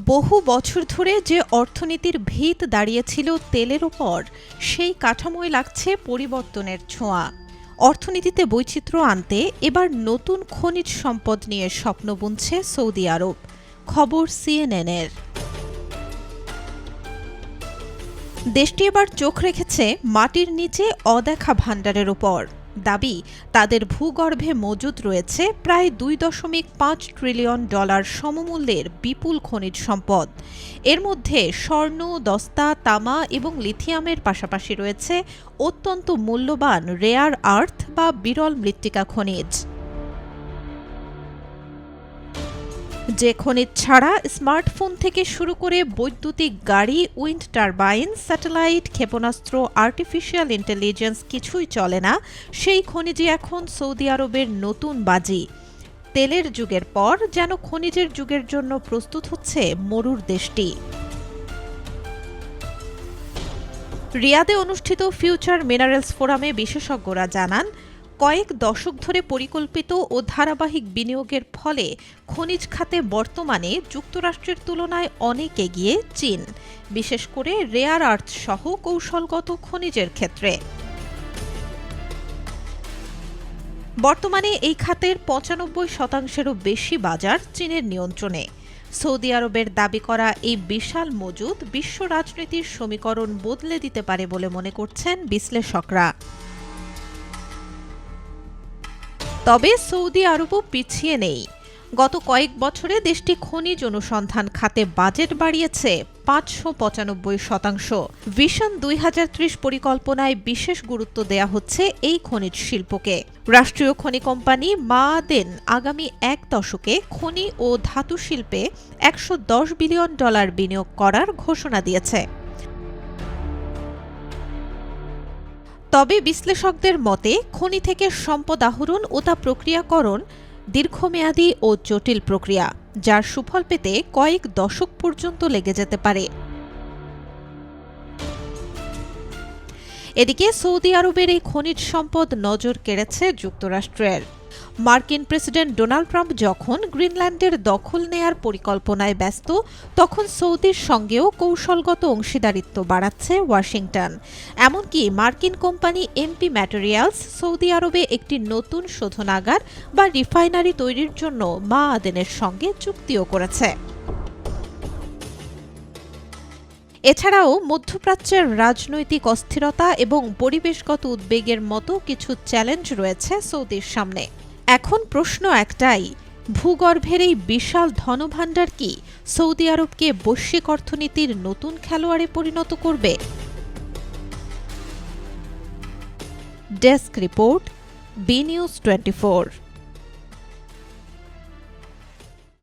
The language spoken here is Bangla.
বহু বছর ধরে যে অর্থনীতির ভিত দাঁড়িয়েছিল তেলের ওপর, সেই কাঠামোয় লাগছে পরিবর্তনের ছোঁয়া। অর্থনীতিতে বৈচিত্র্য আনতে এবার নতুন খনিজ সম্পদ নিয়ে স্বপ্ন বুনছে সৌদি আরব। খবর সিএনএনের। দেশটি এবার চোখ রেখেছে মাটির নিচে অদেখা ভাণ্ডারের ওপর। দাবি, তাদের ভূগর্ভে মজুদ রয়েছে প্রায় $2.5 ট্রিলিয়ন সমমূল্যের বিপুল খনিজ সম্পদ। এর মধ্যে স্বর্ণ, দস্তা, তামা এবং লিথিয়ামের পাশাপাশি রয়েছে অত্যন্ত মূল্যবান রেয়ার আর্থ বা বিরল মৃত্তিকা খনিজ। যে খনিজ ছাড়া স্মার্টফোন থেকে শুরু করে বৈদ্যুতিক গাড়ি, উইন্ড টারবাইন, স্যাটেলাইট, ক্ষেপণাস্ত্র, আর্টিফিশিয়াল ইন্টেলিজেন্স কিছুই চলে না, সেই খনিজই এখন সৌদি আরবের নতুন বাজি। তেলের যুগের পর যেন খনিজের যুগের জন্য প্রস্তুত হচ্ছে মরুর দেশটি। রিয়াদে অনুষ্ঠিত ফিউচার মিনারেলস ফোরামে বিশেষজ্ঞরা জানান, কয়েক দশক ধরে পরিকল্পিত ও ধারাবাহিক বিনিয়োগের ফলে খনিজ খাতে বর্তমানে যুক্তরাষ্ট্রের তুলনায় অনেক এগিয়ে চীন, বিশেষ করে রেয়ার আর্থ সহ কৌশলগত খনিজের ক্ষেত্রে। বর্তমানে এই খাতের ৯৫%-এরও বেশি বাজার চীনের নিয়ন্ত্রণে। সৌদি আরবের দাবি করা এই বিশাল মজুদ বিশ্ব রাজনীতির সমীকরণ বদলে দিতে পারে বলে মনে করছেন বিশ্লেষকরা। তবে সৌদি আরবও পিছিয়ে নেই। গত কয়েক বছরে দেশটি খনিজ অনুসন্ধান খাতে বাজেট বাড়িয়েছে ৫৯৫%। ভিশন ২০৩০ পরিকল্পনায় বিশেষ গুরুত্ব দেয়া হচ্ছে এই খনিজ শিল্পকে। রাষ্ট্রীয় খনি কোম্পানি মাআদেন আগামী ১ দশকে খনি ও ধাতু শিল্পে $১১০ বিলিয়ন বিনিয়োগ করার ঘোষণা দিয়েছে। তবে বিশ্লেষকদের মতে, খনি থেকে সম্পদ আহরণ ও তা প্রক্রিয়াকরণ দীর্ঘমেয়াদী ও জটিল প্রক্রিয়া, যার সুফল পেতে কয়েক দশক পর্যন্ত লেগে যেতে পারে। এদিকে সৌদি আরবের এই খনিজ সম্পদ নজর কেড়েছে যুক্তরাষ্ট্রের। মার্কিন প্রেসিডেন্ট ডোনাল্ড ট্রাম্প যখন গ্রিনল্যান্ডের দখল নেয়ার পরিকল্পনায় ব্যস্ত, তখন সৌদির সঙ্গেও কৌশলগত অংশীদারিত্ব বাড়াচ্ছে ওয়াশিংটন। এমনকি মার্কিন কোম্পানি এমপি ম্যাটেরিয়ালস সৌদি আরবে একটি নতুন শোধনাগার বা রিফাইনারি তৈরির জন্য মাআদেনের সঙ্গে চুক্তিও করেছে। এছাড়াও মধ্যপ্রাচ্যের রাজনৈতিক অস্থিরতা এবং পরিবেশগত উদ্বেগের মতো কিছু চ্যালেঞ্জ রয়েছে সৌদির সামনে। এখন প্রশ্ন একটাই, ভূগর্ভের এই বিশাল ধনভাণ্ডার কি সৌদি আরবকে বৈশ্বিক অর্থনীতির নতুন খেলোয়াড়ে পরিণত করবে? Desk report, B news 24।